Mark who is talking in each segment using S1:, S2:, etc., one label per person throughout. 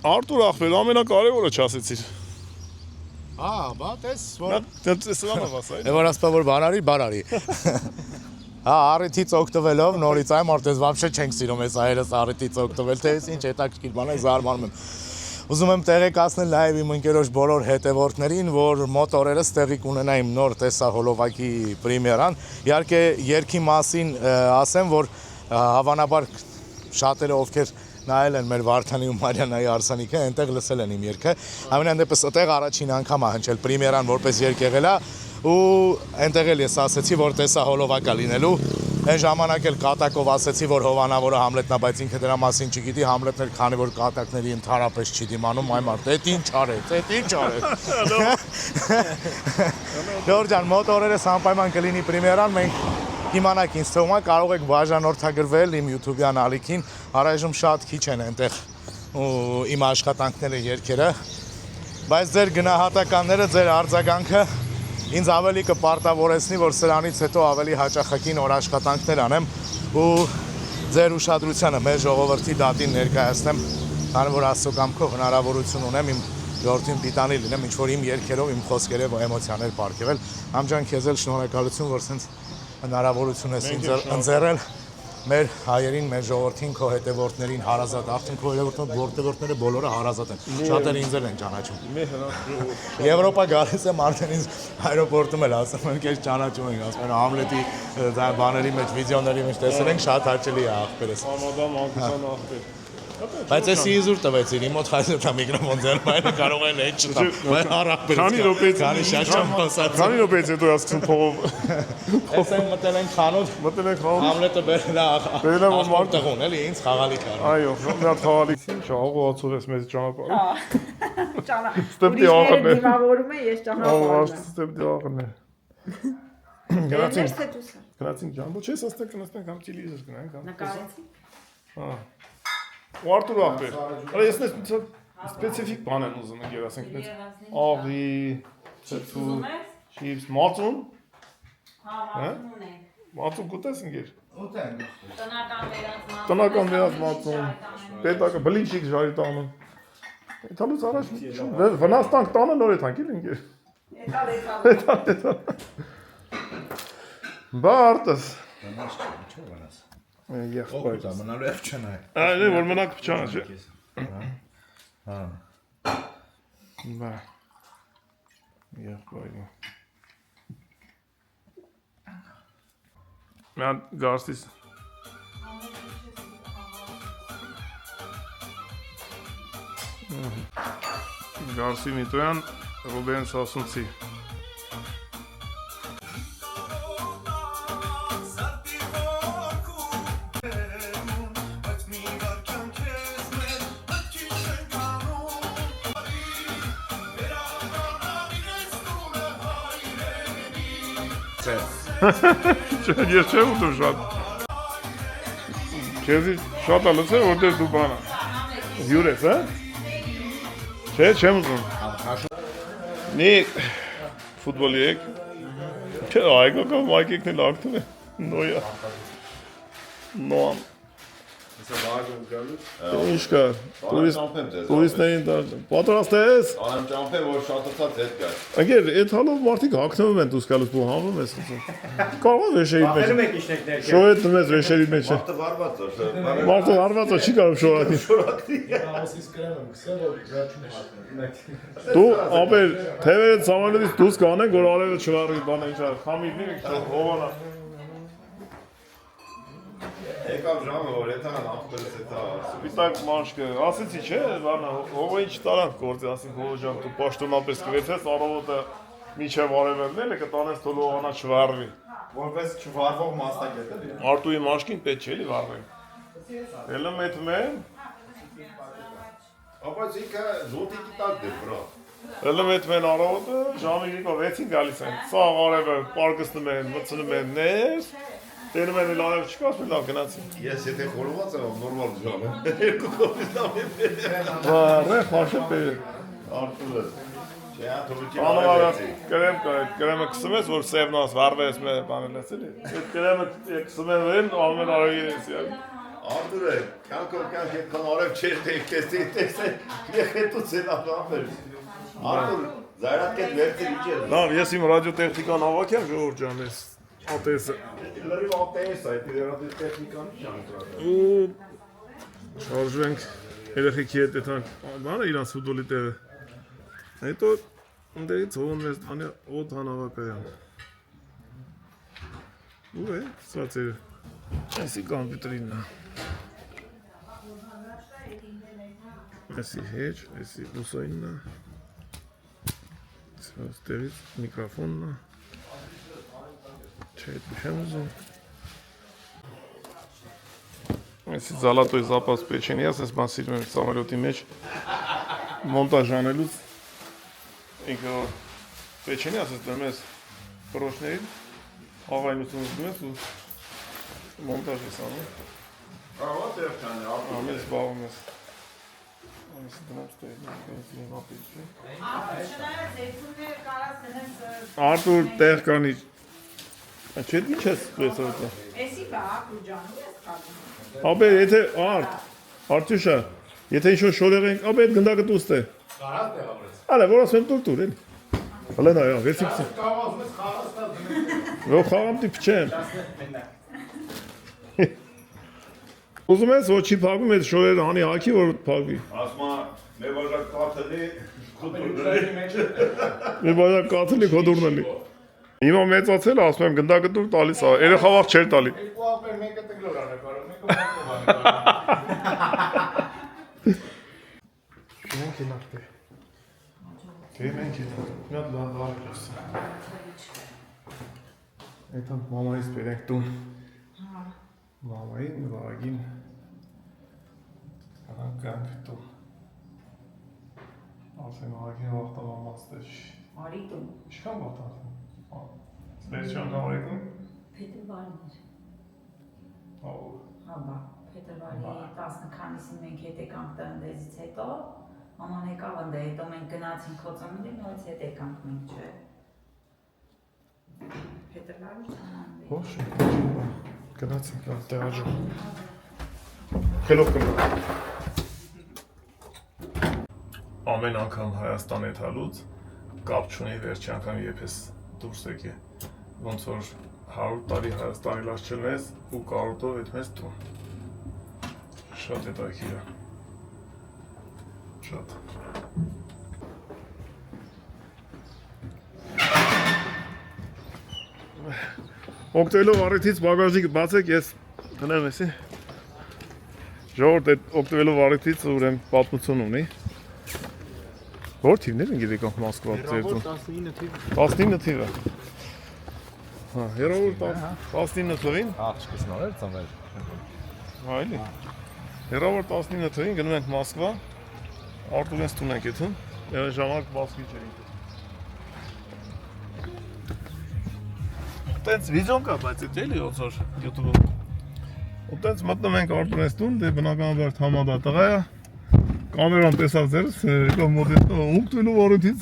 S1: Արտուր ախպեր, ամենակարևորը չասեցիր։
S2: Բա տես որ
S1: Սրանով ասա։
S2: Որ ասպա որ բարարի։ Առիթից օգտվելով նորից այ մարդես вообще չենք սիրում այս այրս առիթից օգտվել, թե ինչ հետաքրքիր բան է զարմանում եմ։ Ուզում եմ տեղեկացնել նաև իմ ընկերոջ բոլոր հետևորդներին, որ մոտ օրերս տեղի կունենա իմ նոր տեսահոլովակի պրեմիերան։ Իհարկե երգի մասին ասեմ, որ հավանաբար շատերը ովքեր նայել են մեր Վարդանի ու Մարիանայի Արսանիքը, այնտեղ լսել են իմ երգը։ Ամենայն դեպս այդտեղ առաջին անգամ է հնչել պրեմիերան որպես երգ եղել է ու այնտեղ էլ ես ասեցի, որ տեսահոլովակա լինելու։ Այն ժամանակ էլ կատակով ասեցի, որ հովանավորը Համլետնա, բայց ինքը դրա մասին չգիտի, Համլետն էլ քանի որ կատակների ընդհանրապես չի դիմանում, այ մարդ, այդ ինչ արեց։ Ջորջան, մոտ օրերս անպայման կլինի պրեմիերան, մենք իմանաք ինձ թվում է կարող եք բաժանորդագրվել իմ YouTube-յան ալիքին, առայժմ շատ քիչ են այնտեղ իմ աշխատանքները, երգերը, բայց ձեր գնահատականները, ձեր արձագանքը ինձ ավելի կպարտավորեցնի, որ սրանից հետո ավելի հաճախակի նոր աշխատանքներ անեմ ու ձեր ուշադրությանը մեր ժողովրդի դատին ներկայացնեմ, քանի որ Աստծո կամքով հնարավորություն ունեմ իմ ժողովրդին պիտանի լինեմ, ինչ որ իմ երգերով, իմ խոսքերով էմոցիաներ պարգևել։ Համջան, քեզ էլ շնորհակալություն, որ սենց հնարավորություն ես ընձեռել մեր հայերին, մեր ժողովրդին, քո հետևորդներին հարազատ, արդեն քո հետևորդները բոլորը հարազատ են, շատերը ինձ էլ են ճանաչում։ Եվրոպա գալիս եմ արդեն ինձ այրոպորտում էլ ասում են, քեզ ճանաչում ենք, ասում են Համլետի բաների մեջ, վիդեոների մեջ տեսել ենք, շատ հաճելի է ախպերս։
S1: Համադամ անկուսան ախպեր։
S2: Բայց ես իզուր տվեցիր, իմ մոտ հայցետա միգրոֆոն ձեռում այն կարող են այդ չտամ, բայց առախպերս քանի շաչամ խոսած։
S1: Քանի րոպեից հետո ասում փողով։
S2: Ես եմ մտել ենք խանութ, Համլետը բերել է ախպերտեղուն, էլի ինձ խաղալիք արում։
S1: Այո, մի հատ խաղալիք շահողացող ես մեզ ճանապարհ։
S3: Ստեպտի աղրն է։ Դիմավորում է, ես ճանապարհում։
S1: Ստեպտի աղրն է։ Գնացինք ջան, ոչ ես աստեղ գնացնենք կամ տելևիզոր գնանք կամ։
S3: Նկարեցի։
S1: Հա։ Ու Արտուր ախպեր։ Արա ես նես սպეციფიկ բան եմ ուզում եկել ասենք նես աղի, ցեցու, չիպս, մածուն։
S3: Հա, մածուն ունենք։
S1: Մածուն կուտես ընկեր։
S2: Ուտենք։
S1: Տնական վերած մածուն։ Պետակը բլիչիկ ժարի տանում։ Էթալուց առաջ վնաստանք տանը նոր եթանք էլ ընկեր։ Էթալ։ Բարտս։
S2: Վնաս չէ, ինչու վնաս։
S1: Եղբայր։
S2: Մնալու է փչանայ։
S1: Այո, որ մնաք փչանա, չէ։
S2: Հա։
S1: Բա։ Եղբայր։ Mən Garsis. Garsi Mitoyan, Ruben Sasunci. Ես չեմ ուտում շատ։ Քեզի շատ է լսել, որտեղ դու բան հյուր ես, հա? Չէ, չեմ ուզում։ Մի ֆուտբոլի եք։ Չէ, այգո կամ այգեկն էլ արդեն է։ Նոյա։ Նոամ։ Ինչ կա, տուրիստներին պատրաստ ես։
S4: Անեմ ճամփեմ, որ շատացած հետ գար։
S1: Անգեր, այդ հալով մարդիկ հագնում են դուս գալուց ու հանվում ես։ Կարող է վեշերի մեջ։
S5: Ախելում եք իշնեք ներքև։
S1: Շոյետ դմես վեշերի մեջ։
S4: Մարդը վարված է։
S1: Մարդը հարված է, չի կարող շորակի։ Դու ապեր թևերը ցամանից դուս կանենք, որ արևը չվարի բանը ինչ ա, խամիրներ եք հովանա։
S4: Եկավ ժամը, որ եթան ախպերս հետա։
S1: Սպիտակ մաշկը, ասեցի չէ, բանը, հովը ինչ տարանք գործի, ասենք հովը ժամ, դու պաշտոնապես կվեցես, առավոտը միջև արևելն էլ է կտանես թոլու հովանա չվարվի։
S4: Որպես չվարվող մասնագետ է։
S1: Արտուի մաշկին պետք չէ լի վարվեն։ Ելը մետմ է։
S4: Ապա ինքը զոտիկի տակ դե, բրո։
S1: Ելը մետմ են առավոտը, ժամի 6-ին գալիս են, սաղ արևը պարկստում են, մտցնում են ներս, տենում են էլ արև չկաս, մի լավ գնացին։
S4: Ես եթե խորոված եմ, նորմալ ժամ եմ, երկու կողմից նամ եմ բերել։
S1: Վարը, խաշը բերել։
S4: Արտուրը, չէ, աթովիքի
S1: Անավարած կրեմը կսում ես, որ սևնաս վարվես մե բանել ես էլի։ Այդ կրեմը կսում են վեն, անում են արագին ես յակ։
S4: Արտուրը, կանք ետքան արև չեր տեսել, հետուց են աղամեր։ Արտուր, զայրատկետ վերցեր իջեր։
S1: Լավ, ես իմ ռադիոտեխնիկան հավաքեմ, ժողովուրդ ջան, ես ատեսը։
S4: Լրիվ ատես է, ռադիոտեխնիկան չանք։
S1: Ու շարժվենք երեխեքի հետ այդանք, բանը իրանց ֆուտբոլի տեղը։ Հետո ընդերից հողն մեզ տանի օդ հանավակայան։ Ու է, սա ծերը։ Այսի կամպյուտերինն է։ Այսի հեչ, այսի լուսայինն է։ Ստերից միկրոֆոնն է։ Չէ, չեմ ուզում։ Այսի զալատոյ զապաս պեչենի, ես բան սիրում եմ սամարյոտի մեջ մոնտաժ անելուց ինքը պեչենի ասես դեմ ես պրոշներին հավայնություն ուզում ես ու մոնտաժ ես անում։
S4: Ահա դեր չան,
S1: Ամեն զբաղում ես։ Այս դրանց տերն Արտուր տեղ կանի։ Չէ՞ ինչ ես տեսած։
S3: Էսի բա ջան, ես կապում։
S1: Աբե եթե Արտյուշա, եթե ինչ-որ շորեղ ենք, աբե այդ գնդակը դուստ է։
S2: Կարած տեղավորես։
S1: Ալե, որ ասեմ տուր էլի։ Հələ նայ, վերցիքս։
S2: Կավազում ես խաղաստա դնես։
S1: Ո խաղամ դիպ չեմ։ Ուզում ես ոչ չի փակում այդ շորերը հանի հակի որ փակվի։
S4: ասմա, մեր բաժակ կաթելի, կուտուրների։
S1: Մի բաժակ կաթելի կոդուրնելի։ Հիմա մեծացել է, ասում եմ գնդակը դուր տալիս է, երեխա վաղ չէր տալի։
S2: Երկու ապեր մեկը տգլոր անը կարող, մեկը մեկը
S1: Մենք ենք դե։ Դե մենք ենք։ Մի հատ լավ ես։ Այդան մամայից բերենք տուն։ Մամային, վագին։ Կանք տուն։ Ասեմ վագին վաղտավա մաստեջ։
S3: Արի տուն։
S1: Ինչքան վաղտավա։ Սպեսիոն նորեկում։
S5: Փետրվարներ։
S1: Ահա։
S5: Հաբա, փետրվարի 10 քանիսին մենք հետ եկանք տնտեսից հետո, մաման եկավ ընդ հետո մենք գնացինք խոցամուտի, նորից հետ եկանք մենք, չէ։ Փետրվարի չանանվի։
S1: Ոչ, գնացինք տեղաջում։ Խելոք կմնա։ Ամեն անգամ Հայաստան հետ հալուց կապ չունի վերջի անգամ երբ ես դուրս եկի։ Ոնց որ 100 տարի Հայաստանի լաց չլնես ու կարոտով այդ մեզ տուն։ Շատ հետաքրքիր է։ Շատ։ Օգտվելով առիթից բագաժնիկը բացեք, ես տնեմ էսի։ Ժողովուրդ այդ օգտվելով առիթից ուրեմն պատմություն ունի։ Որ թիվներ են գիտեք Մոսկվա ձեր տուն։
S2: 19 թիվ։
S1: 19 թիվը։ Հա, երրորդ 19 թվին։
S2: Աղջիկս նոր էր ծնվել։
S1: Այլի։ Երրորդ 19 թվին գնում ենք Մոսկվա։ Արտուրենս տուն ենք եթում։ Այն ժամանակ Մոսկվի չէինք։ Տենց վիդեոն կա, բայց այդ էլի ոնց որ YouTube-ում։ Ու տենց մտնում ենք Արտուրենս տուն, դե բնականաբար համադա տղա է։ Կամերան տեսավ ձերս, եկավ մոտից, օգտվելու առիթից։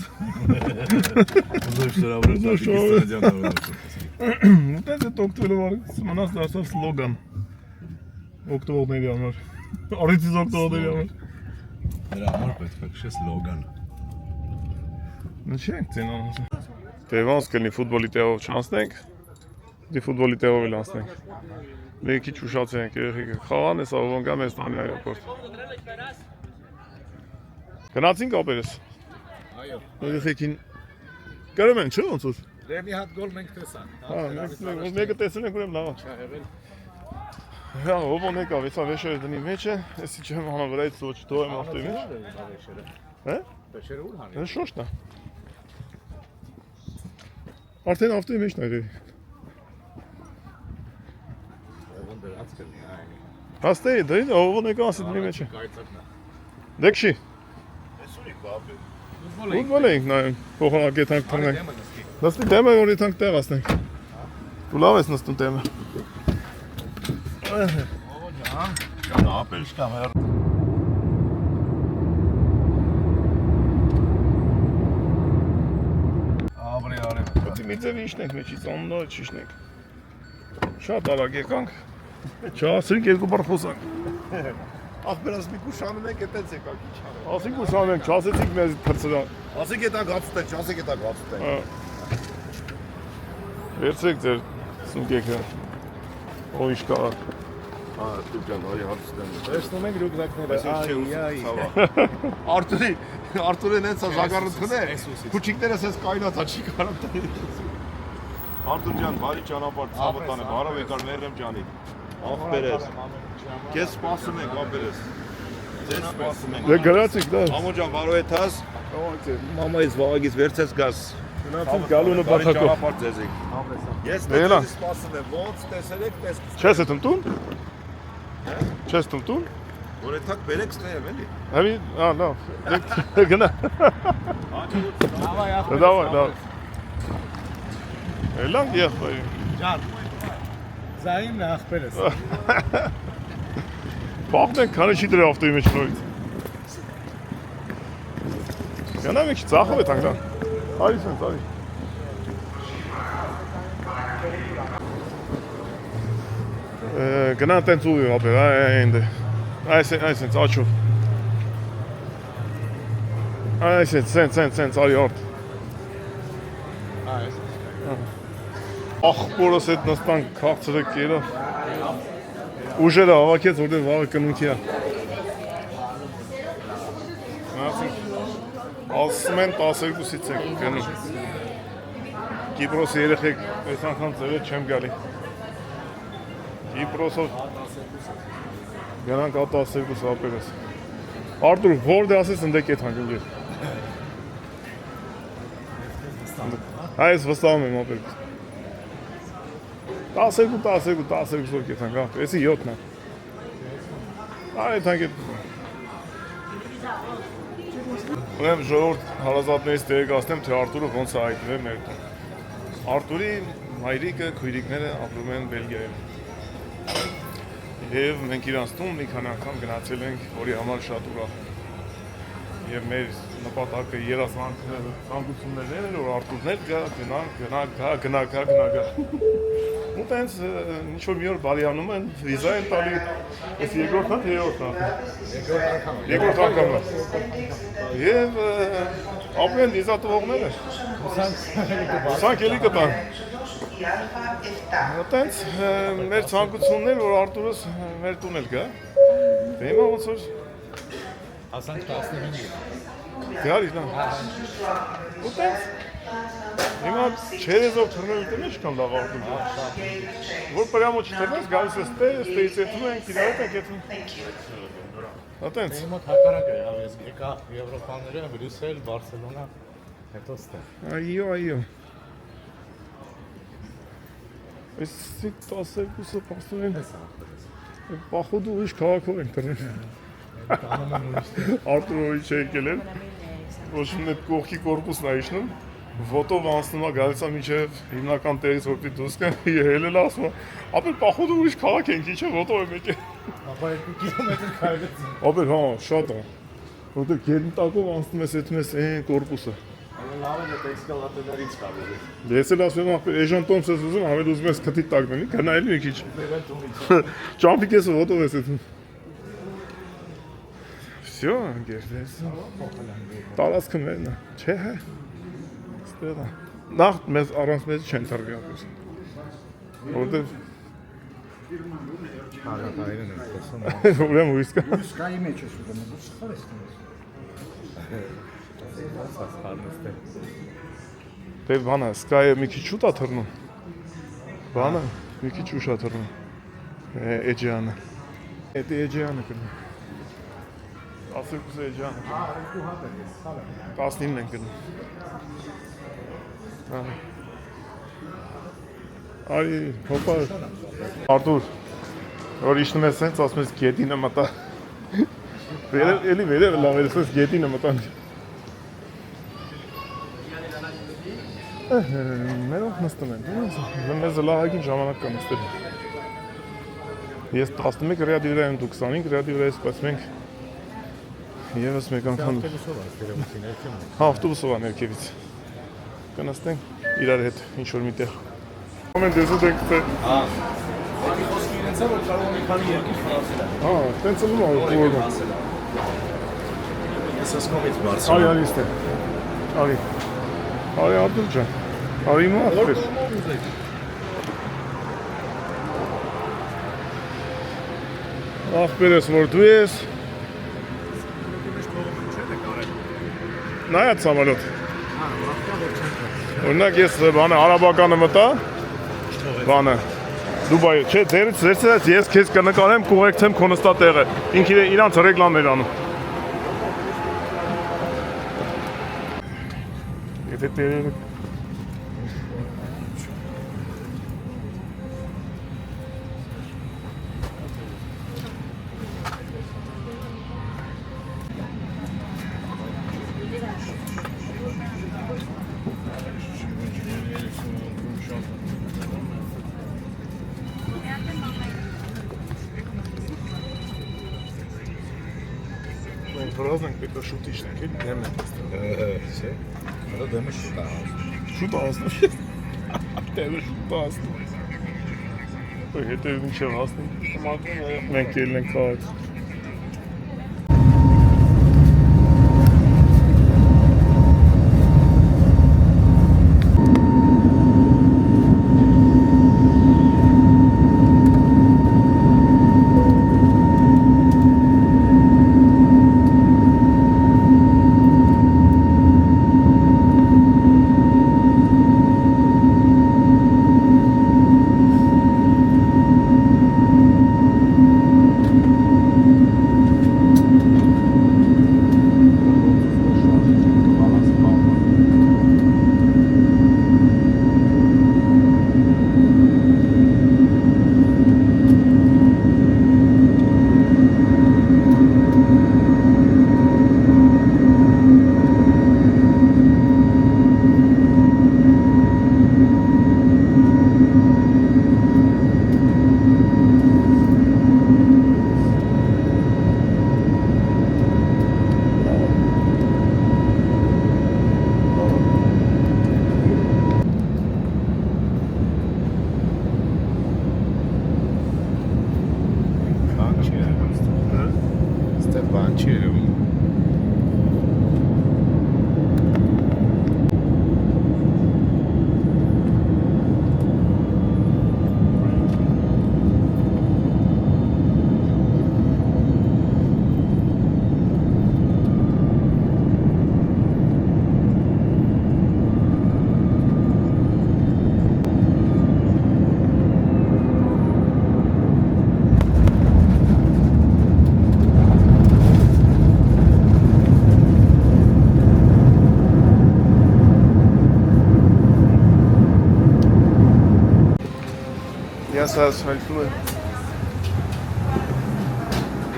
S4: Ուզոր շնորհավորություն։
S1: Ուտես այդ օգտվելու առիթից մնաց դարձավ սլոգան։ Օգտվողների համար։ Առիթից օգտվողների համար։
S4: Նրա համար պետք է քշես լոգան։
S1: Ինչ ենք ցենան։ Դե ոնց կլինի ֆուտբոլի տեղով չանցնենք։ Դե ֆուտբոլի տեղով էլ անցնենք։ Մի քիչ ուշացնենք երեխեքը խաղան, հեսա ոնք գա մեզ տանի այրապորտ։ Գնացինք ապերս։
S2: Այո։
S1: Երեխեքին կարում են, չէ՞ ոնց որ։
S2: Դե մի հատ գոլ մենք տեսանք։
S1: Հա, մեկը տեսել ենք ուրեմն լավ։
S2: Չա եղել։
S1: Հա, ովոն եկավ, հեսա վեշերը դնի մեջ է, էսի չեմ հանա վրայից ոչ դո եմ ավտոյի մեջ։ Հա?
S2: Բեշերը ուր հանի։
S1: Դա շոշտա։ Արդեն ավտոյի մեջն է երևի։
S2: Ովոն դրած կլինի այն։
S1: Հաստե, դա ովոն եկավ ասի դնի մեջ է։
S2: Կայծակնա։
S1: Դեկշի։
S4: Էսուրի բաբե։
S1: Ֆուտբոլ ենք նայում, փոխանակի թանք թռնենք։ Նստի դեմը որ թանք տեղ ասնենք։ Դու լավ ես նստում դեմը։
S4: Ջան, ապել չկա մեր։
S1: Պետք է մի ձև իշնենք մեջից, աննոյ չիշնենք։ Շատ արագ եկանք, Չասենք երկու բառ խոսանք։
S4: Ախպերս մի կուշանում ենք, էտենց եկա քիչ արել։
S1: Ասենք ուսանենք, չասեցիք մեզ թրծրան։
S4: Ասեք էտա գացուտեն, չասեք էտա գացուտեն։
S1: Վերցրեք ձեր սունկեքը։ Ո ինչ կա։
S4: Դուք ջան, այ հարցնեմ։
S2: Տեսնում ենք ռուբլակները։
S4: Արտուրեն հենց զագառնքն է։ Քուչիկներս էս կայնացա չի կարող տանի։ Արտուր ջան, բարի ճանապարհ, ցավը տանը, բարով եկար Մերրեմ ջանի։ Ախպերես։ Քեզ սպասում ենք, ախպերես։ Ձեզ սպասում ենք։
S1: Դե գրացիք դա։
S4: Ամո ջան, բարով եք։ Մամայից վաղագից վերցես գաս։
S1: Գնացինք գալու նպատակով։
S4: Ճանապարհ ձեզիկ։ Ես դեռ սպասում եմ, ոնց տեսել եք, տեսք։
S1: Չես տուն։ Չես տուն։
S4: Որ էտակ բերեք ստայեմ էլի։
S1: Համի, լավ։ Գնա։ Давай. Էլա եղբայր։
S2: Ջան։ Զային ախպերս։
S1: Բախտենք քանի չի դրի ավտոյի մեջ նորից։ Գնա մի քիչ ծախով է տանք դա։ Արի սենց, արի։ Գնա տենց ուղի ապեր, այնդ է։ Այսենց, աչով։ Այսենց, արի արդ։ Ախպորս հետ նստանք քաղցրը կերը։ Ուժերը հավաքեց, որտեղ վաղը կնունքի է։ Ասում են 12-ից ենք գնում։ Կիպրոսի երեխեք այս անգամ ձևը չեմ գալի։ Կիպրոսով գնանք 12 ապերս։ Արտուր, որտե ասես ընդեք էդ հանգնգեր։ Այս վստահում եմ ապերս։ 12 զոր կետանք, էսի 7-ն է։ Այդ հանգետ։ Ուրեմն ժողովուրդ հարազատներից տեղեկացնեմ, թե Արտուրը ոնց է հայտնվել մեր տուն։ Արտուրի մայրիկը, քույրիկները ապրում են Բելգիայում։ Եվ մենք իրանց տուն մի քանի անգամ գնացել ենք, որի համար շատ ուրախ եմ։ Եվ մեր նպատակը երազանքություններն են, որ Արտուրներ գնա։ Ու տենց ինչ-որ մի օր բարիանում են, վիզա են տալի, ես երկրորդն է, թե երրորդն է։ Երկրորդ անգամն է։ Եվ ապրում են վիզա տվողները։ Ուսանք էլի կտան։ Տենց մեր ցանկությունն էր, որ Արտուրս մեր տուն էլ գա։ Դե հիմա ոնց որ
S2: Ասանք 15։
S1: Դե արի նա։ Ու տենց հիմա չերեզով թռնել դեմ ինչքան լավ Արտուր։ Որ պրամո չթռնես, գալիս ես ստեից եթում ենք, իրար ենք եթում։ Ատենց։
S2: Մոտ հակառակը է, ես եկա Եվրոպաները, Բրյուսել, Բարսելոնա, հետո ստեղ։
S1: Այո։ Այս 12-ը պաստոր են։ Պախոդու ուրիշ քաղաքով ենք թռնել։ Արտուրը ուրիշ է եկել են, ոչ մն էտ կողքի կորպուսն է իշնում, ոտով անցնում է գալիս է մինչև հիմնական տեղից որպի դուսկ են, հելել ասում է, ապեր պախոդու ուրիշ քաղաք ենք, ինչ է ոտով եմ եկել։
S2: Ապա 2 կիլոմետր քայլեցին։
S1: Ապեր հա, շատ է, որտեղ գերնտակով անցնում ես էթում ես այն կորպուսը։
S4: Լավ է դա էսկալատորներից կարելի։
S1: Ես էլ ասում եմ, ապեր էժան տոմս ես ուզում, հավել ուզում ես քթի տակ դնի, գնայելի մի քիչ։ Ճամպիկ ես ոտով ես էթում։ Всё, գերդես։ Տարածքը մերն է, չէ՞ հա։ Ստեղ է։ Նախ մեզ առանց մեզ չեն թռվի ապրես։ Որտեղ
S2: Հարավայրն է խոսում։
S1: ուրեմն հույս կա։
S3: Սկայի մեջ ես ուզում, դու սխալ ես տալիս։
S1: Դե բանը, սկայը մի քիչ շուտ է թռնում։ Բանը մի քիչ ուշ է թռնում։ Էջյանը։ Էդ էջյանը կնում։ 12 էջյանը։ 19-ն են գնում։ Արի, հոպա։ Արտուր, որ իշնում ես սենց, ասում ես գետինը մտա։ Էլի վերև լավ էր, սենց գետինը մտան։ Մերոնք նստում են, մեզ լահագին ժամանակ կա նստել։ Ես 11 ռյադի վրա եմ, դու 25 ռյադի վրա ես, բայց մենք եվս մեկ անգամ ավտոբուսով է ներքևից կնստենք իրար հետ ինչ-որ մի տեղ։ Ամեն դեզուտ ենք թե
S2: Տեսա որ կարող մի քանի երկիր ֆրանսել է։
S1: Հա, տենց ում որ։
S2: Ես ասկովից բարձր։
S1: Արի արիստե։ Արի։ Արի Աբդուլ ջան։ Արի նո ախպեր։ Ախպեր ես որ դու ես։ Նայած սամալոտ։ Օրինակ ես բանը արաբականը մտա, բանը, Դուբայի, չէ, ձերից ես քեզ կնկարեմ, կուղեկցեմ քո նստատեղը, ինքը իրանց ռեկլամներ անում։ Եթե տերերը Հրոզ ենք պետք է շուտիշն ենք, էլ դեմ ենք
S2: Չէ։ Դա դեմը շուտ է։
S1: շուտ ասնում։ Դեմը շուտ ասնում։ Հետո ինչ հասնում։ Մենք ելն ենք քաղաք։ Yes, that's hopefully.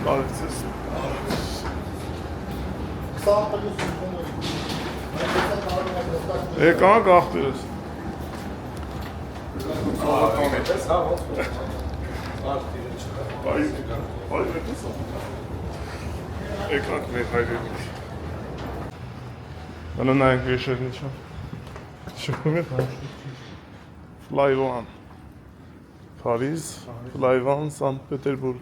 S1: Oh, it's just. Եկան գախտերս։ Այ մետես։ Եկանք մեր հայրենիք։ Բանը նայենք վեշերն իչա։ Շուկում է Fly One, Paris, Fly One, St. Petersburg.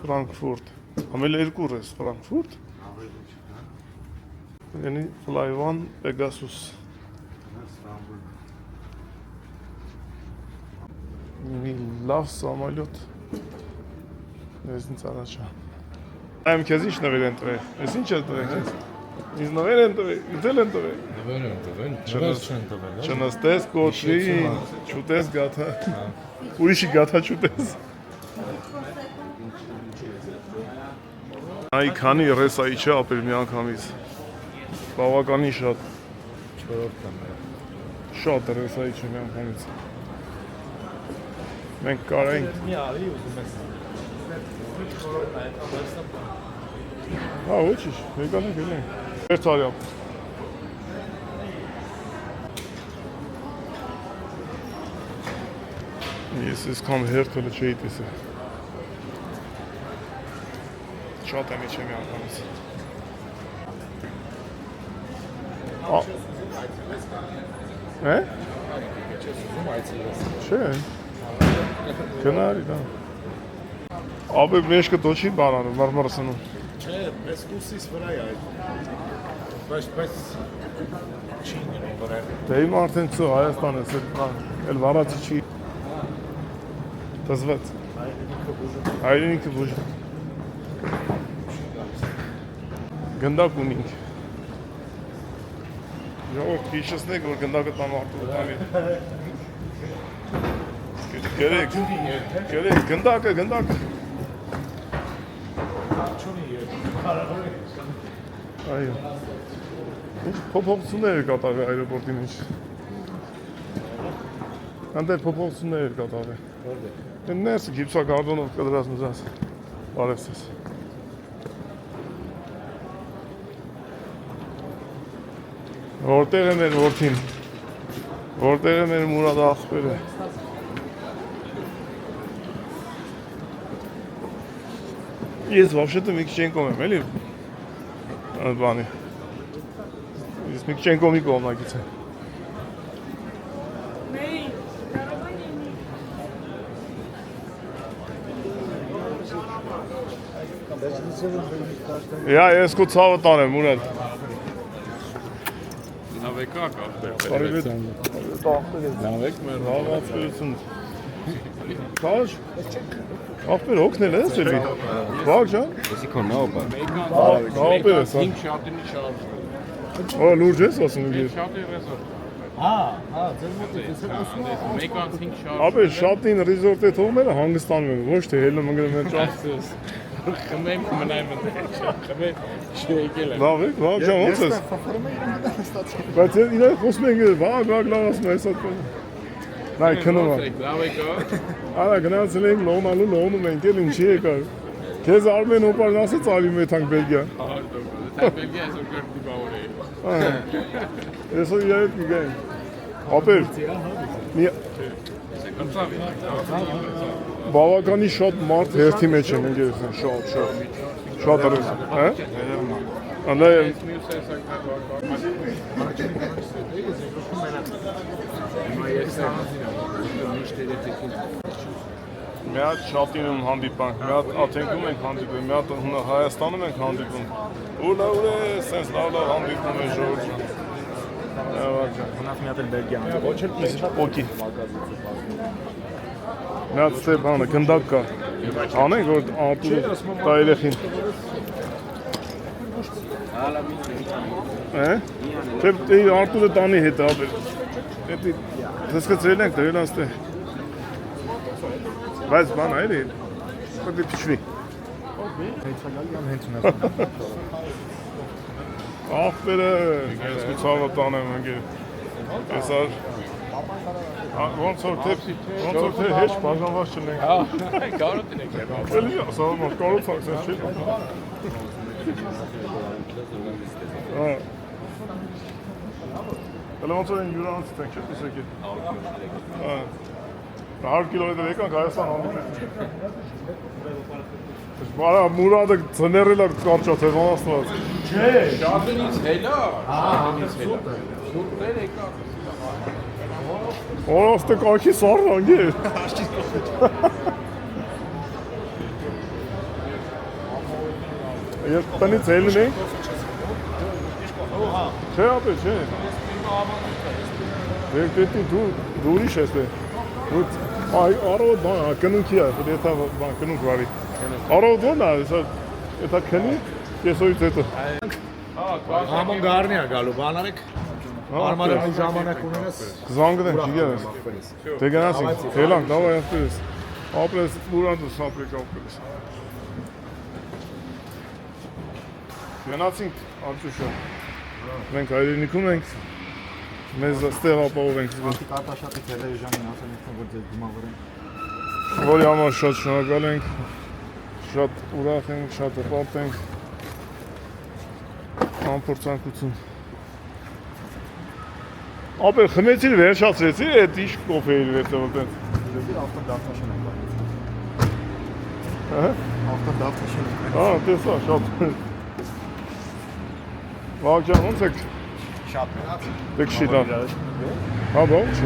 S1: Frankfurt. Ամել երկուր ես, Frankfurt? Yani Fly One, Pegasus. Մի լավ սամալյոտ։ Ես ինձ առաջա։ Այմ քեզ ինչ նվեր են տվել։ Ես ինչ ես տվել քեզ։ Ինձ նվեր են տվել, իձել են տվել։
S2: Նվեր են տվել, նվեր չեն տվել։
S1: Չնստես կոչի, չուտես գաթա։ Ուրիշի գաթա չուտես։ Այ քանի ռեսայի չէ ապել մի անգամից։ Բավականին շատ։
S2: 4-րդ եմ։
S1: Շատ ռեսայի չէ մի անգամից։ Մենք կարենք։
S2: Մի արի ուզում ես։
S1: Հա, ոչինչ, եկան ենք ելենք։ Վերց արի ապ։ Ես այսքան հերթը չէի տեսել։ Շատ եմ իջե մի անգամից։ Է?
S2: չես ուզում այցելես։
S1: Չէ։ Գնալի դա։ Ապե մեջքը դոշի բանանը մարմարսնում։
S2: Չէ, մեծ լուսից վրա է այդ։ Բայց չի նույն վրա։
S1: Դե իմ արդեն ցո Հայաստանը էլ վարածի չի։ Դասված։ Հայրենիքը բուժ։ Գնդակ ունենք։ Ժողով քիշեսնեք որ գնդակը տամ արտուտանի։ Գերեք գնդակը։ Այո։ Ինչ փոփոխություններ կատարվել այրոպորտի մեջ։ Անտեր փոփոխություններ կատարվել։ Որտե՞ղ։ Ներսը գիպսակարդոնով կդրած մզած։ Բարևսես։ Որտեղ է մեր որդին։ Որտեղ է մեր Մուրադ աղբերը։ Ես вообще-то մի քիչ ենկոմ եմ, էլի։ Այդ բանի։ Ես մի քիչ ենկոմի կողմնակից եմ։ Ja, ես քո ցավը տանեմ, Մուրադ։
S6: Լավ եկա կապտել։
S1: Բարևետ։
S6: Լավ եք մեր
S1: Լավացություն։ Քաշ։ Ախպեր օգնել ես էլի։ Բաղ ջան։
S4: Եսի քո նոբա։
S1: Ախպեր ես։
S6: 5 շատինի շարժ։
S1: Ո լուրջ ես ասում ես։
S6: Շատի ռեզորտ։
S2: ձեր մոտ է,
S6: Մեկ անց 5 շարժ։
S1: Ապե շատին ռիզորտ է թողնելը հանգստանում են, ոչ թե հելը մգնում են ճաս։
S6: Խմեմ մնայ մնայ։ Խմեմ շեյկել եմ։
S1: Լավ է, բաղ ջան, ո՞նց ես։ Բայց իրեն խոսում են, բաղ լավ ասում ես այդ։ Նայ քնում է։
S6: Լավ եկա։
S1: Արա գնացել ենք լողնալու լողնում ենք էլ ինչի եկար։ Քեզ Արմեն օպարն ասեց արի մեթանք Բելգիա։
S6: Ահա դու։ Դա Բելգիա այսօր կերտի բավարի։
S1: Այսօր իրար կգային։ Ապեր։ Մի բավականի շատ մարդ հերթի մեջ են ընկերություն, շատ արես, հա? Անայ
S6: Մյուս այսակներ
S1: մի հատ շատինում հանդիպանք, մի հատ Աթենքում ենք հանդիպում, մի հատ Հայաստանում ենք հանդիպում։ Ուր լավ է, սենց լավ հանդիպում է ժողովուրդը։
S2: Գնաց մի հատ էլ Բելգիա անցա, ոչ էլ
S1: Օկի։ Մի հատ ստե բանը, գնդակ կա։ Անենք, որ արտուր կա երեխին։ Թե արտուրը տանի հետ է, ապեր։ Դսկծրել ենք, դրել անստե։ Բայց բան այլ է, պետք է փչվի։
S2: Հեյցագալի ամ հենց ունես։
S1: Ախպերը, ես մի ցավը տանեմ ընկեր։ Այսար ոնց որ թե հեչ բաժանված չնենք։
S6: Կարոտ եք։
S1: Էլի ասում եմ, կարոտ ցածես չի։ Elə ոնց որ են յուրանց տենք, չէ՞ տեսեք։ 100 կիլոմետր եկանք Հայաստան հանդիպենք։ Բարա Մուրադը ծներել է կարճա թե վանաստված։
S2: Չէ,
S6: Շատինից հելա։ Շատինից հելա։ Սուրտեր եկա։
S1: Օրոստը կայքի սարն անգեր։ Ես տնից ելնում ենք։ Չէ ապե, չէ։ Դեպի դու ուրիշ ես դե։ Այ արոդ բան, կնունքի է, եթե բան կնունք վարի։ Արոդ ո՞րն է, եթե քնի, կեսոյից հետո։
S2: Համոն գարնի է գալու, բան արեք։ Արմարելու ժամանակ ունենաս։
S1: Զանգնենք, ջիգերս։ Դե գնացինք, հելանք, դավայ ասպես։ Ապրես Մուրադը սապրեք ապրես։ Գնացինք Արտուշը։ Մենք հայրենիքում ենք։ Մեզ ստեղ ապահով ենք զգում։
S2: Կարտաշատի տելևիզիոնին ասել ենք, որ ձեզ դիմավորեն։
S1: Որի համար շատ շնորհակալ ենք։ Շատ ուրախ ենք, շատ հպարտ ենք։ Անփորձանկություն։ Ապեր խմեցիր վերջացրեցի, այդ ինչ կոֆեի վերջացրեց։
S2: Դեպի ավտոդափաշին ենք։
S1: Հա՞։
S2: Ավտոդափաշին ենք։
S1: Տեսա, շատ։ Վաղ ջան, ո՞նց եք։
S4: Շատ մնաց։
S1: Դե քշի լավ։ Հա բա ինչ։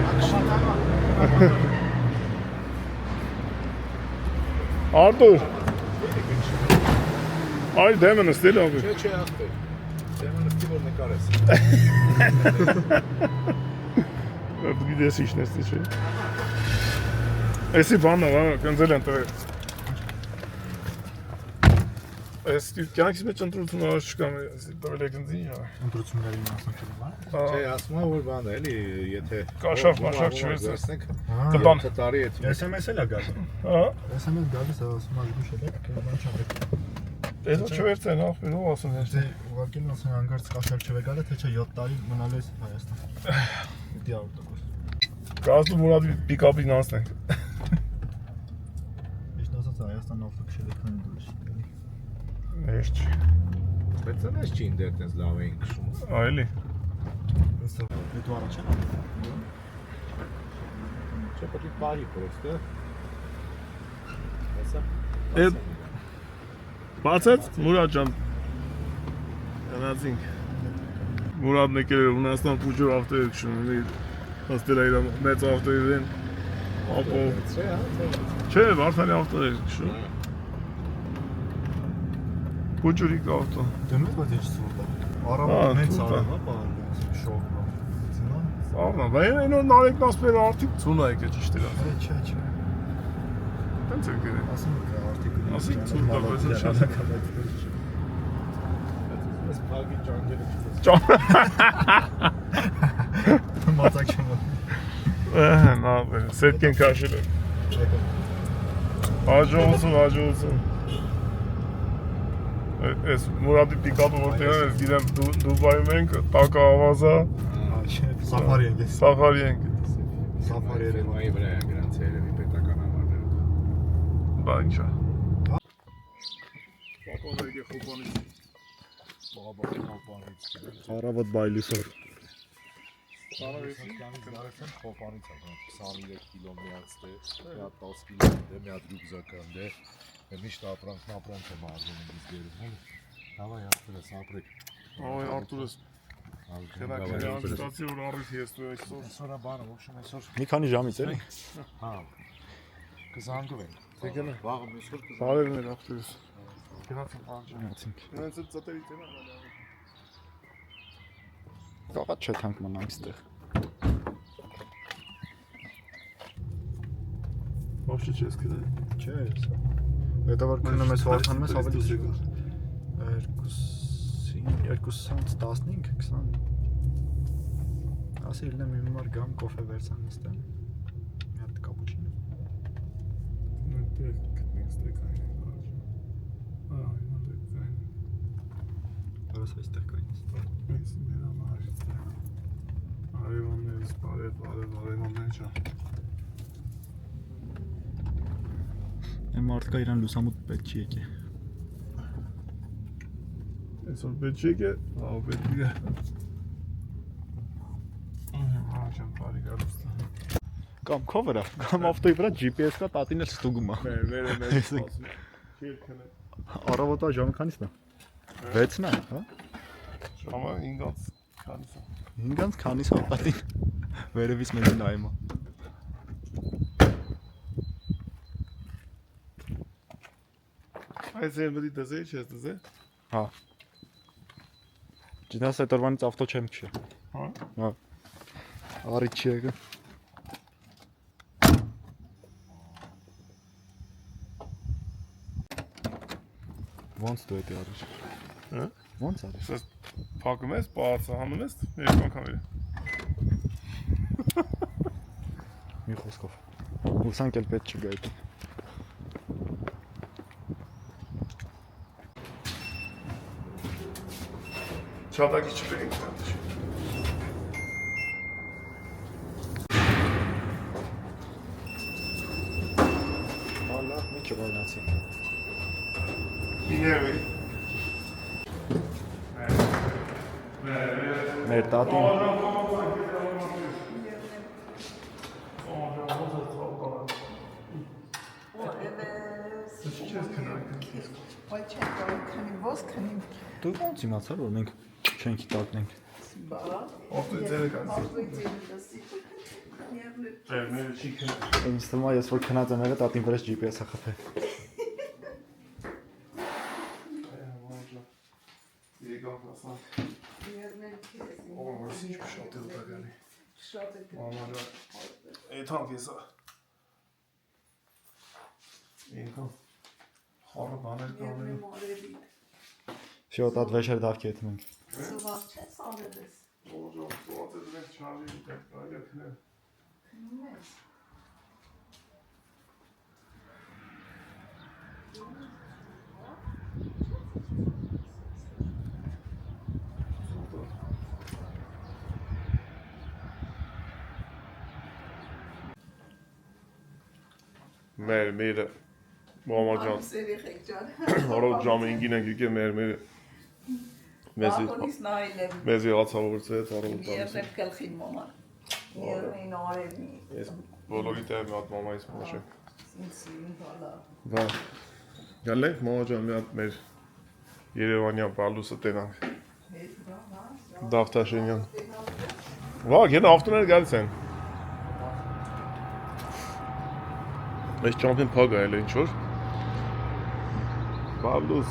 S1: Արտուր։ Այ դեմը նստել ավ։
S2: Չէ, ախպեր։ Դեմը նստի որ նկարես։
S1: Գիտես ինչ նստի չէ։ Էսի բանն է, կնձել են տվել։ Այս կյանքից մեջ ընտրություն առաջ չկա, տվել է գնձին յա։
S2: Ընտրությունների մասնակցում է։
S1: Հա։
S2: Չէ, ասում եմ որ բան է, էլի, եթե
S1: Կաշավ մաշավ չվերցնենք։
S2: կտան։
S1: Կտան։
S2: Տարի է։ SMS էլ է գալիս։
S1: Հա։
S2: SMS գալիս է, ասում եմ զգուշ է, բան չանեք։
S1: Էսո չվերցեն, ախպեր, ով ասում է։
S2: Դե ուղղակի ասում եմ հանգարց կաշալ չվեկալ է, թե չէ 7 տարի մնալ ես Հայաստան։ Դի 100%։
S1: Գազդու մուրադի պիկապին անցնենք։
S2: Իշտ ասած Հայաստան ավտոքշել է քան դուրս։
S1: Էս չի։
S4: Բայց այնպես չի ինտերնետ այնպես լավ էին քշում։
S1: Այլի։
S2: Դու առաջ ես։
S4: Չէ, պետք է բարի պրոստը։ Հեսա։
S1: Էդ բացած Մուրադ ջան։ Գնացինք։ Մուրադն եկել է Հունաստան փուջով ավտոյի քշում, հաստել է իր մեծ ավտոյին։ Ապո։
S4: Չէ, հա։
S1: Չէ, Վարդանի ավտոյի քշում։ Փուջուրիկ ավտո։
S2: Դնում ես բայց ինչ սուրտ է։
S1: Ահա,
S2: Արաբը մեծ
S1: սուրտ է։
S2: արավ, հա, բան շոկ։
S1: Ահա, բայց այն նարեկն ասպեր արդիկ ցունա եկե ճիշտ է։
S2: Չէ, չէ։
S1: Տենց է գերե։
S2: Ասում եմ արտիկուլ։
S1: Ասիկ ցուրտ է, բայց շատ է։
S2: Ես փագի ջանգերը չտես։
S1: Ճա։
S2: Մատակ չեմ։
S1: Նա սետկեն քաշել է։ Հաջողություն։ Այս Մուրադի պիկապը որտեղ է, գիտեմ Դուբայում ենք, տակը ավազա,
S2: Սաֆարի ենք ես։
S1: Սաֆարի ենք։
S2: Սաֆարի երևի։
S4: Մայի վրա է գրանց երևի պետական համարները։
S1: Բա ինչա։ Պապան եկե խոպանից։
S2: Արավոտ բայլիսոր։
S4: Խոպանից է, 23 կիլո միացտ է, մի հատ 10 կիլո է, մի հատ ռյուկզական է, միշտ ապրանք եմ արվում ինձ գերում, հավայ ախպերս ապրեք։
S1: Այ Արտուրս քրակը անստացի որ առիթ ես դու այսօր։
S4: Այսօր բանը, ոչ այսօր,
S2: Մի քանի ժամից էլի։
S4: հա, կզանգվենք,
S1: Թե գնա։
S4: վաղը մյուսօր կզանգվենք։
S1: Բարևն էր Արտուրս։ Գնացինք բանջը։
S2: Գնացինք։
S1: Նրանց էլ ծտերից են ալա։
S2: Կողած չէ թանկ մնանք ստեղ։
S1: Вообще չես գնա։
S2: Չէ, հեսա։ Հետո որ քնում ես վարդանում ես ավելի զգուշ։ 2:15, 20։ Ասի ելնեմ մի մար գամ կոֆե վերցան նստեմ։ Մի հատ կապուչինո։
S1: Նույնպես գտնենք ստեկային առաջ։ Ահա, նա ստեկային։
S2: Որս այստեղ կային։
S1: Ես մենա մարդ։ Արևաններից բարև չա։
S2: Այն մարդկա իրան լուսամուտ պետք չի եկե։
S1: Այսօր պետք չի եկե, լավ պետք է։ Ահա, բարի գալուստա։
S2: Կամ քո վրա, կամ ավտոյի վրա GPS կա, տատին էլ ստուգում է։
S1: Մերը մեծ ասում։ Չերքնե։
S2: Առավոտա ժամը քանիսն է։ 6-ն է, հա։
S1: Ժամը 5-ից քանիս է։
S2: 5-ից քանիս է տատին։ Վերևից մեզ նայում է։
S1: Այս երբի դզե չես դզե։
S2: Հա։ Ջնաս այդ օրվանից ավտո չեմ քշի։
S1: Հա։
S2: Հա։ Արի չի եկա։ Ոնց դու էդի արի։
S1: Հա։
S2: Ոնց արի։
S1: Սա փակում ես, բացը հանում ես, երկու անգամ է։
S2: Մի խոսքով։ Ուսանք էլ պետք չգա էդի։
S1: Չատակի չբերենք դա։
S2: Հալա, մի չգոյնացի։
S1: Իներվի։
S2: Մեր տատին
S3: Ոչինչ, քանի ոսքանի
S2: դու ոնց իմացար որ մենք չենք տակնենք։
S1: Ով ձերը կանցի։ Ջերմերը չի քնա։
S7: Ինձ թվում է ես որ քնած եմ եղել տատին վրաս GPS-ը խփել։
S1: Եկավ ասա։ Ո՞վ ինչ շատ է ուտականի։
S3: Շատ է։
S1: Մամա, այդան կեսա։ Ինքան խորը բաներ կանեն։
S7: Всё, тат вечер давки етում ենք։
S3: Սովալ չես արևես։
S1: Ո՞վ ո՞վ է դες չարի դեպ այլ քնե։
S3: Քնումես։
S1: Մեր մամա ջան,
S3: Սերի խեքջան։
S1: հորոտ ժամը 5-ին ենք եկել մեր
S3: Բախոնից նայել եմ։
S1: մեզ եղացավորցեց առողջ
S3: Ես
S1: տալիս։
S3: եմ գլխին մոման։ Երնին արևնի։
S1: Ես բոլորի տեղ մի հատ մամայից փոշեմ։
S3: Ինձին բալա։
S1: Վա։ Գալենք մամա ջան մի հատ մեր Երևանյան բալուսը տենանք։ Դավթաշենյան։ Վա, գեն ավտոներ գալիս են։ Այս ճամփին փակ այլ ինչ որ։ Բալուս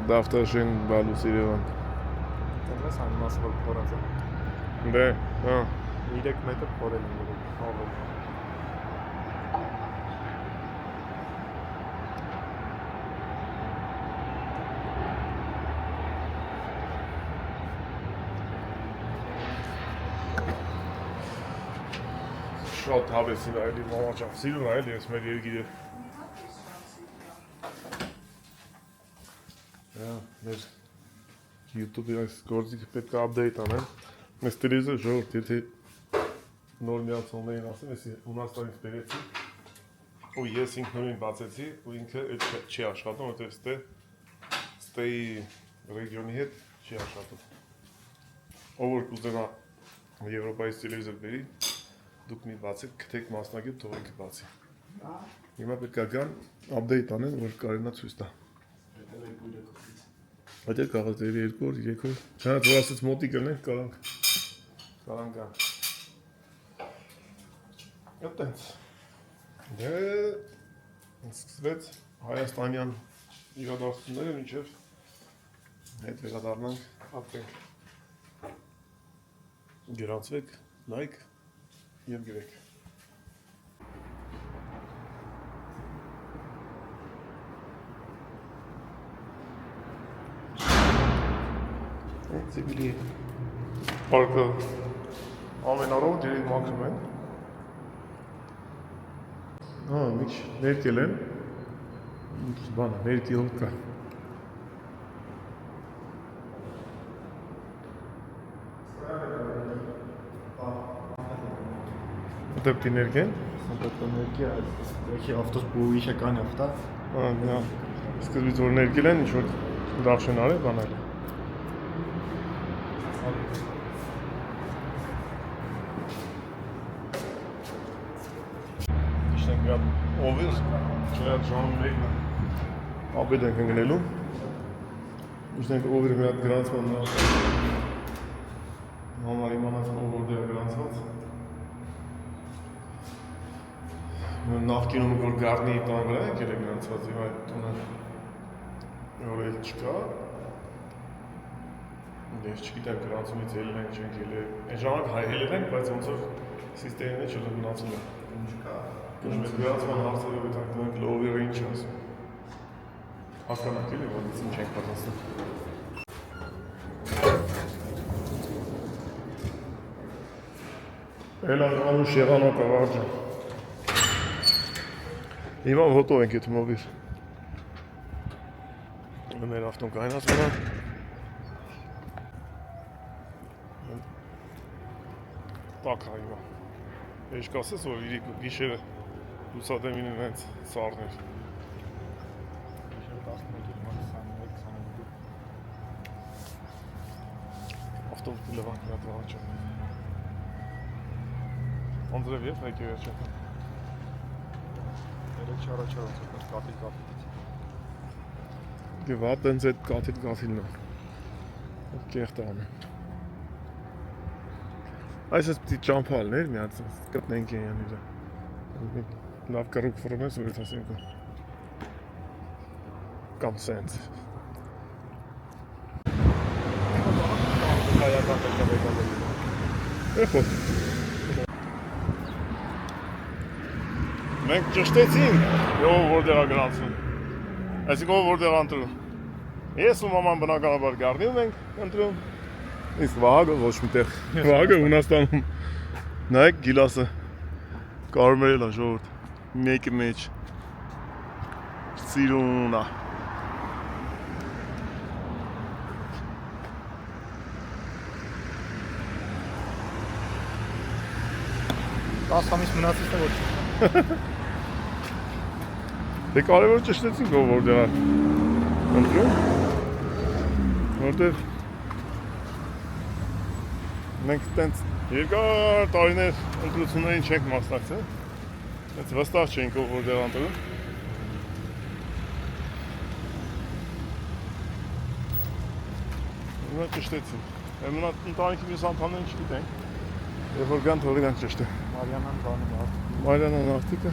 S1: Դավթաշեն բալուս Երևան։
S7: Դեռս անիմասը որ փորած է։
S1: Դե, հա։
S7: 3 մետր փորել եմ ուրիշ ավելի։
S1: Շատ հավեսին այլի մամա ջան, սիրուն այլ ես մեր երկիրը։ Հա, մեր YouTube-ի այս գործիքը պետք է update անեն։ Մեզ տելևիզոր ժողովուրդ, եթե նոր միացողներին ասեմ, ես Հունաստանից բերեցի, ու ես ինքնուրույն բացեցի, ու ինքը չի աշխատում, որտեղ ստեի ռեգիոնի հետ չի աշխատում։ Ով որ կուզենա Եվրոպայից տելևիզոր բերի, դուք մի բացեք, գտեք մասնակից, թողեք բացի։ Հիմա պետք է գան update անեն, որ կարենա ցույց տա։ Այդեր կարող է 2 օր, 3 օր։ Չնայած որ ասած մոտի կլինենք, կարանք գան։ Այդտենց։ Դե սկսվեց հայաստանյան իրադարձությունները, մինչև հետ վերադառնանք, ապրենք։ Գրանցվեք, լայք և գրեք։ Ծիվիլի պարկը ամեն առավոտ երեք մաքրում են։ Հա, միչ ներկել են։ Բանը, ներկի հոտ կա։ Դեպքի ներկեն։
S7: Սանտատո ներկի է, եկի ավտոս բուհիշ է կան ավտա։
S1: Նա սկզբից որ ներկել են, ինչ-որ դախշեն արել, բանել։ Իշտենք մի հատ օվեր, չնայած ժամը մեկն է, ապետ ենք ընգնելու։ Իշտենք օվեր մի հատ գրանցման նա համար իմանացան ով որդ է գրանցված։ Նախկինում որ գարնի տան վրա եք էլ է գրանցված, հիմա այդ տունը որ էլ չկա։ Ես չգիտեմ գրանցումից ելել ենք, չենք ելել։ Այն ժամանակ հայել ենք, բայց ոնց որ սիստեմն է չլգնացել է։ Չկա։ Մեր գրանցման հարցերը պետք է դրանք լովերը ինչ ասում։ Հասկանանք էլի, որ ինչ ենք պատասխանում։ Էլ անուշ եղանոք ավարջը։ Հիմա հոտով ենք եթում ովիր։ Մեր ավտոն կայնացվելա։ Տակ հա հիմա։ Էջ կասես, որ իրիկ գիշերը լուսադեմին են հենց սարներ։ Ավտոբուսի լվանք մի հատ վաղաչա։ Անդրև եվ հայք է վերջակա։
S7: Երեք չարաչարոց է, կաթիլ։
S1: Դե վատ ընձ էդ կաթիլ կաթիլն է։ Կեղտ է անում։ Այս պիտի ճամփալներ միած գտնենք են իրը։ Լավ կրուկ ֆորում ես որ ասենք։ Կամ սենց։ Ეხո։ Մենք ճշտեցինք, ով որտեղ է գնացում։ Այսինքն ով որտեղ ընտրում։ Ես ու մաման բնականաբար Գառնիում ենք ընտրում։ Իսկ Վահագը ոչ միտեղ։ Վահագը Հունաստանում։ Նայեք գիլասը կարմերել է ժողովուրդ։ Մեկի մեջ։ Սիրունա։
S7: Ամիս մնացից է ոչ։
S1: Դե կարևոր ճշտեցինք ով որտեղ է ընտրում։ Որտեղ մենք տենց երկար տարիներ ընտրություններին չենք մասնակցել։ Տենց վստահ չենք ով որտեղ ընտրում։ Հիմա ճշտեցինք։ Հիմա ընտանիքի մյուս անդամներին չգիտենք։ Երբ որ գան թողի գանք ճշտը։
S7: Մարիանան բանում է։
S1: Մարիանան աղթիկը։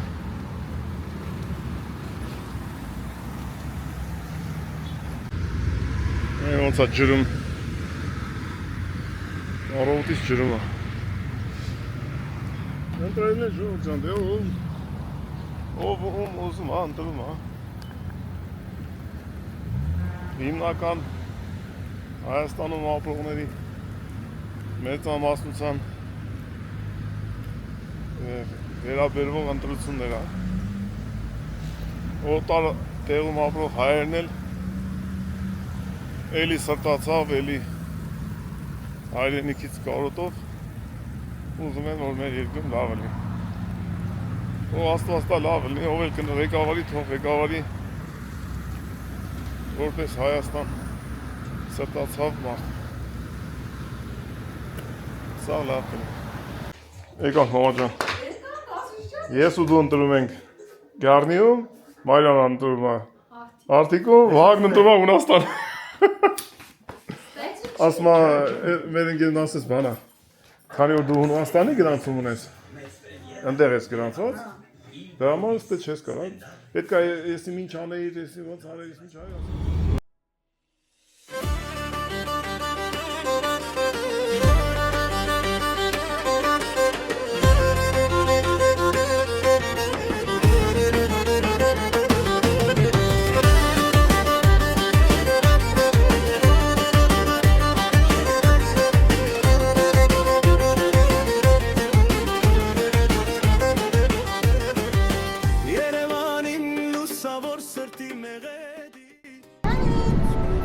S1: Ոնց է ջրում։ Առավոտից ջրում է։ Ընտրելն է ժողովուրդ ջան, դե ով ուզում է, ընտրում է։ Հիմնական Հայաստանում ապրողների մեծամասնության վերաբերվող ընտրություններ է։ Օտար տեղում ապրող հայերն էլ էլի սրտացավ, էլի հայրենիքից կարոտով ուզում են, որ մեր երկրում լավ լինի։ Ով աստվածտա լավ լինի, ով էլ ղեկավարի, թող ղեկավարի որպես Հայաստան սրտացավ մարդ։ Սա լավ կլինի։ Եկանք մամա ջան։ Ես ու դու ընտրում ենք Գառնիում, Մարիան ընտրում է Արտիկում, Վահագն ընտրում է Հունաստան։ Ասմա մեր ընկերն ասես բանա։ Քանի որ դու Հունաստանի գրանցում ունես, ընդեղ ես գրանցված, դրա համար ստե չես կարող։ Պետք է եսի ինչ անեիր, եսի ոնց արեիր, ինչ արեիր։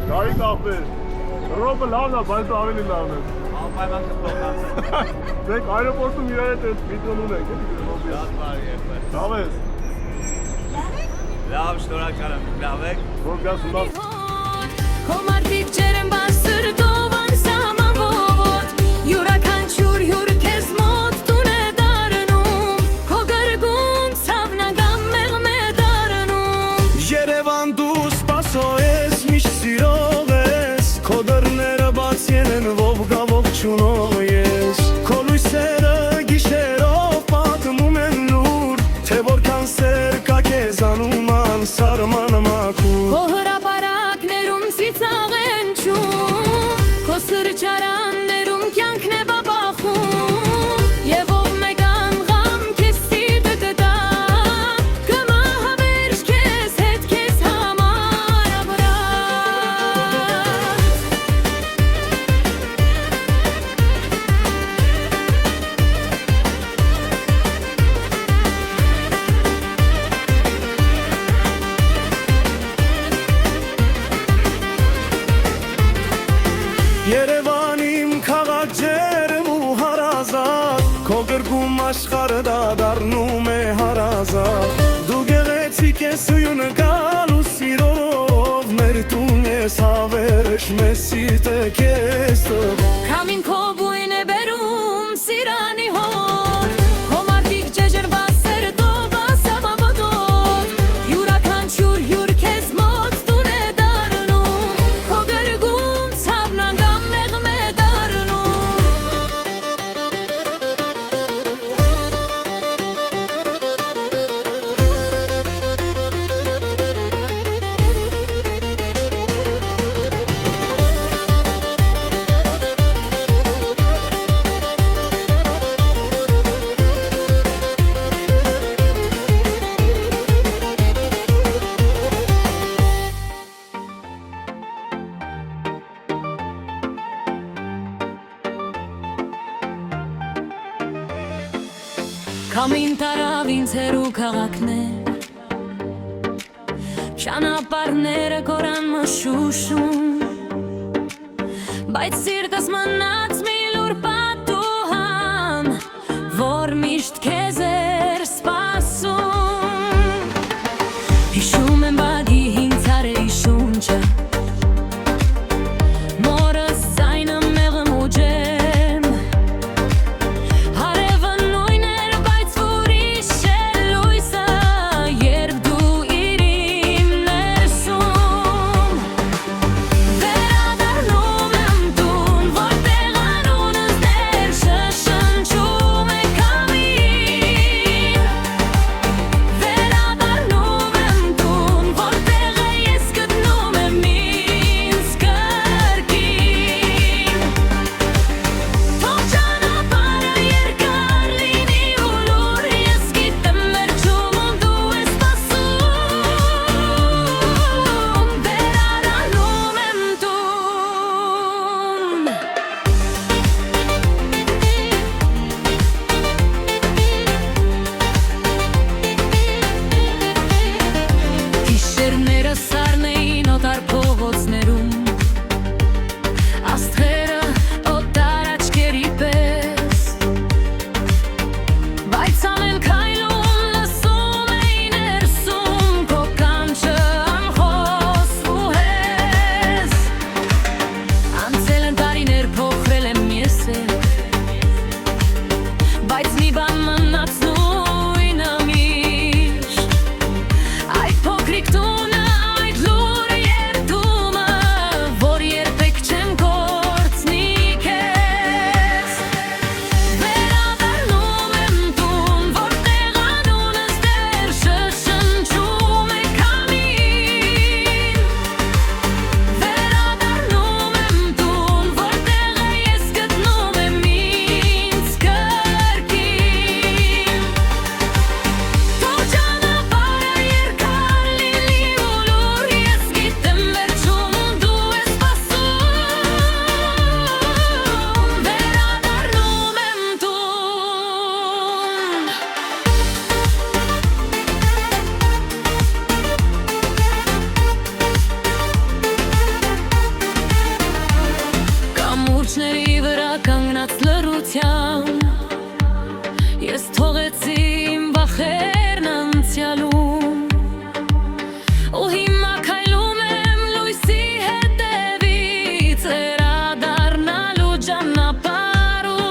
S1: Գարիկ աղբեր, ռոպը լավն է, բայց ավելի լավն է։
S6: Անպայման կփոխանցեմ։
S1: Դեք այրոպորտում իրար հետ էս միտրոն ունենք, էլի ռոպի։
S6: Շատ բարի է։
S1: Լավ ես։
S6: Լավ, շնորհակալ եմ, լավ եք։
S1: Որ գաս լավ։
S8: Կոմարտիկ ջերմ բասրտով անսաման ողոտ, յուրաքանչյուր հյուր քեզ մոտ տուն է դառնում, քո գրգում ցավնագամ մեղմ է դառնում։
S9: Երևան դու սպասո ես, միշտ սիրող ես, քո դռները բաց ելեն ողգավող չունող ես, քո լույսերը գիշերով պատմում են լուր, թե որքան սեր կա քեզանում անսարման մաքուր։
S8: Քո հրապարակներում ծիծաղ են ճում, քո սրճարաններում կյանքն է բաբախում, եւ ով մեկ անգամ քեզ սիրտը կտա, կմահավերջ քեզ հետ քեզ համար ապրած։
S9: Երևան իմ քաղաք ջերմ ու հարազատ, քո գրգում աշխարհը դա դառնում է հարազատ, դու գեղեցիկ ես ու նկալ ու սիրով, մեր տուն ես հավերժ, մեզ սիրտը քեզ տղա։
S8: Քամին քո բույն է բերում սիրանի հոր, քո մարդիկ ջեջրված սերտով ասամավոտով, յուրաքանչյուր հյուր քեզ մոտ տուն է դառնում, քո գրգում ցավնագամ մեղմ է դառնում։ Քամին տարավ ինձ հեռու քաղաքներ Ճանապարհները կորան մշուշում Բայց սիրտս մնաց մի լուր պատուհան Որ միշտ քեզ էր սպասում Հիշում եմ բադի հին ցարերի շունչը Մորս ձայնը մեղմ ու ջերմ Հարևը նույն էր, բայց ուրիշ էր լույսը Երբ դու իրին ներսում Վերադառնում եմ տուն, որտեղ անունս դեր շշնջում է քամին Վերադառնում եմ տուն, որտեղ ես գտնում եմ ինձ կրկին Թող ճանապարհը երկար լինի ու լուր Ես գիտեմ վերջում ու դու ես սպասում Վերադառնում եմ տուն Գիշերները սառն էին օտար փողոցներում Աստղերը օտար աչքերի պես Բայց ամեն քայլում լսում էի ներսում Քո կանչը անխոս ու հեզ Անցել են տարիներ փոխվել եմ ես էլ Բայց մի բան մնաց նույնը միշտ Այդ փոքրիկ տունը, այդ լուր երդումը Որ երբեք չեմ կորցնի քեզ Վերադառնում եմ տուն, որտեղ անունս դեր շշնջում է քամին Վերադառնում եմ տուն, որտեղ ես գտնում եմ ինձ կրկին Թող ճանապարհը երկար լինի ու լուր Ես գիտեմ վերջում ու դու ես սպասում Վերադառնում եմ տուն Կամուրջների վրա կանգնած լռությամբ Ես թողեցի իմ վախերն անցյալում Ու հիմա քայլում եմ լույսի հետևից Վերադառնալու ճանապարհում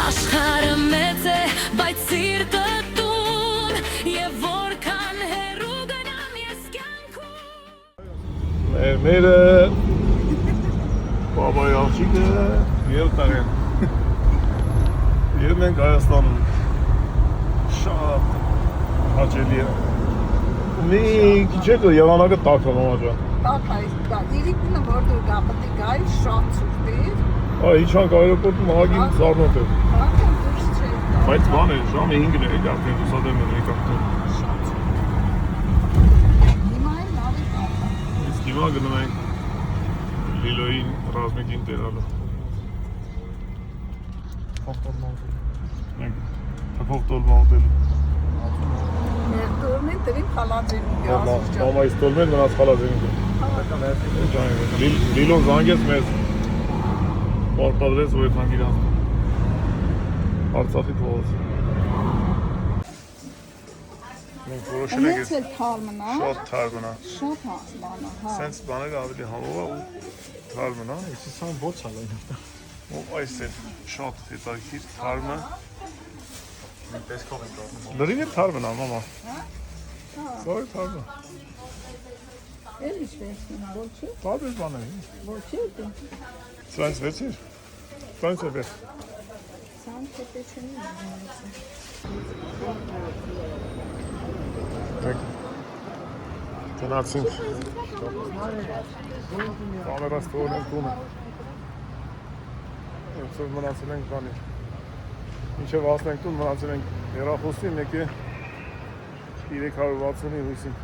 S8: Աշխարհը մեծ է, բայց սիրտը տուն Եվ որքան հեռու գնամ ես կյանքում
S1: Մերը Բաբայի աղջիկը Եվ տարեն Եվ մենք Հայաստանում Շատ հաճելի է Մի քիչ եղանակը տաք է մամա ջան
S3: Իրիկնը որ դու դա պետք է գայ շատ ցուրտ է
S1: Իջանք այրոպորտում ահագին զարմոտ է
S3: Ահա դուրս չէ
S1: Բայց բան է, ժամը 5-ն է արդեն ուսադեմ են եկավ
S3: Հիմա էլ լավ է
S1: Իսկ հիմա գնում ենք Լիլոյին ռազմիկին տերալը Մենք թփող տոլմա ուտելու
S3: Ներդուրնին տրիմ խալածին
S1: Մամայից տոլմեն մնաց խալազենին Լիլոն զանգեց մեզ Պարտադրեց, որ ետ հանգիր անցնում Արցախի փողոց Մենք որոշել ենք
S3: Ունեցել թարմնա
S1: շատ թար մնա
S3: Շատ բանա
S1: Սենց բաները ավելի համով է ու թար մնա
S7: Էսի սան ո՞ց ա լայն
S1: Ու այս է շատ հետաքրքիր թարմը
S7: տեսքով ենք առնում
S1: Լրիվ է թար մնա մամա Սա է թարմը
S3: Էլ իշվեցին, որ չի,
S1: Տարբեր բաներ
S3: որ չի դու
S1: Սրանց վեցիր Սրանց է վեց
S3: Սան կեպեցին
S1: Տնացինք Կամերաս տողն ենք տունը Եսով մնացել ենք բանի Մինչև ասնենք տուն մնացել ենք հեռախոսին եկե 360-ի հույսին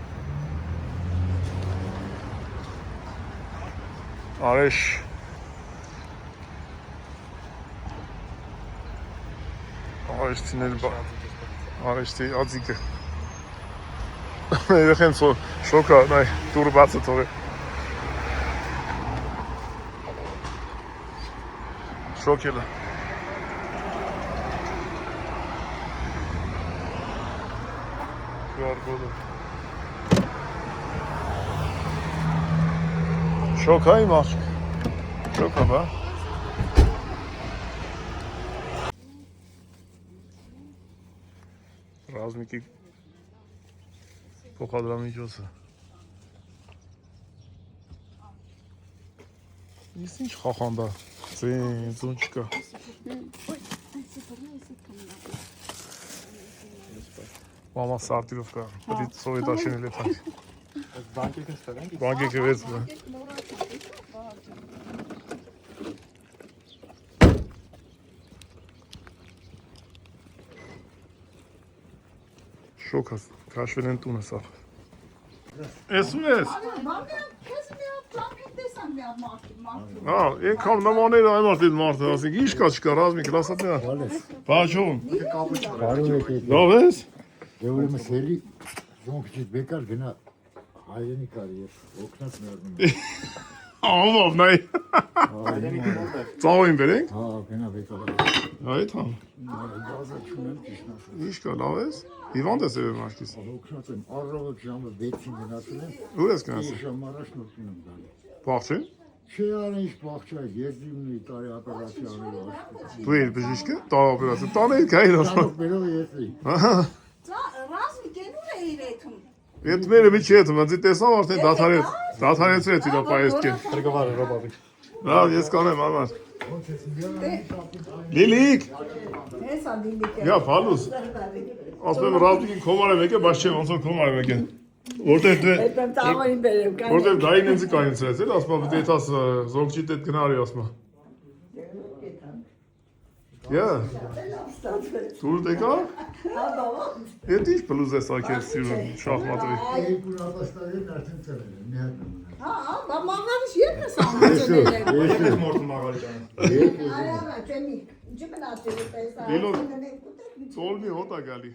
S1: Արեշ Արեշտիներ բա։ Արեշտի ածիկը։ Երեխեն շոկա, նայ, դուրը բացը թողի։ Շոկել է։ Գարգոդը։ Շոկա իմ աղջիկ։ Շոկա բա։ Ռազմիկի փոխադրամիջոցը։ Իսկ ինչ խախանդա, ձուն չկա։ Մամա սարտիրովկա, պետք սովետաշին էլ է թանք։ Բանկեքը վեց բա։ Շոքաս, կաշվել են տունը սաղ։ Ես ու ես։ Ենքան նմաներ այմ արդիդ մարդը, ասենք, ինչ կա չկա, ռազմիկ, լասատ նրա։ Բաչոն։ Լավ ես։
S10: Դե ուրեմն սերի զոնքիչ բեկար գնա հայրենի կարի ես օգնած մեռնում։
S1: Ահով նայ։ Ծաղոյին բերենք։
S10: Հա, գնա բեկար։
S1: Այդ համ։
S10: Գազա չունեմ ճիշտ ասած։
S1: Ինչ կա, լավ ես։ Հիվանդ ես ևը մարդիս։
S10: Օգնած եմ առավոտ ժամը 6-ին գնացել եմ։
S1: Ուր ես գնացել։
S10: Ժամ առաջ նորտին եմ գալի։
S1: Բաղչին։
S10: Չի արի ինչ բաղճա, ես դիմնի տարի ապերացիա անելու աշխատի։
S1: Դու էր բժիշկը, տավ ապերացիա, տանել կայր ասա։
S10: Տանոք բերով ես էի։
S3: Ռազմի կենուր է իր էթում։
S1: Ետ մերը մի չի հետում, ընձի տեսավ արդեն դաթարեցրեց իրա պայեսկեն։
S7: Տրգավարը ռոբավի։
S1: Լավ, ես կանեմ համար։ Լիլիկ։
S3: Հեսա դիլիկ է։
S1: Յա, փալուս։ Ասում եմ ռազմիկին քոմար եմ եկել, բայց չէ, ոնց որ քոմար եմ եկել։ Որտեղ դե
S3: Այդպես տաղոյին բերեմ կան։
S1: որտեղ դային ինձ կանցրեց, էլ ասма պետք է դաս զորքչի դետ գնարի ասма։ Յա։ Դուր դեկա։ Էդ ինչ բլուզ է սակել սիրուն շախմատի։
S10: Երկու ապաստարին արդեն ծրել եմ, մի հատ նմունա։
S3: Հա, բա մաղարից երբ ես ամաչել եմ։
S7: Ես մորտում աղարի ջանը։
S3: Արա, ճեմիկ, ջմնացել է պես։
S1: Լիլո, ծոլմի հոտ է գալի։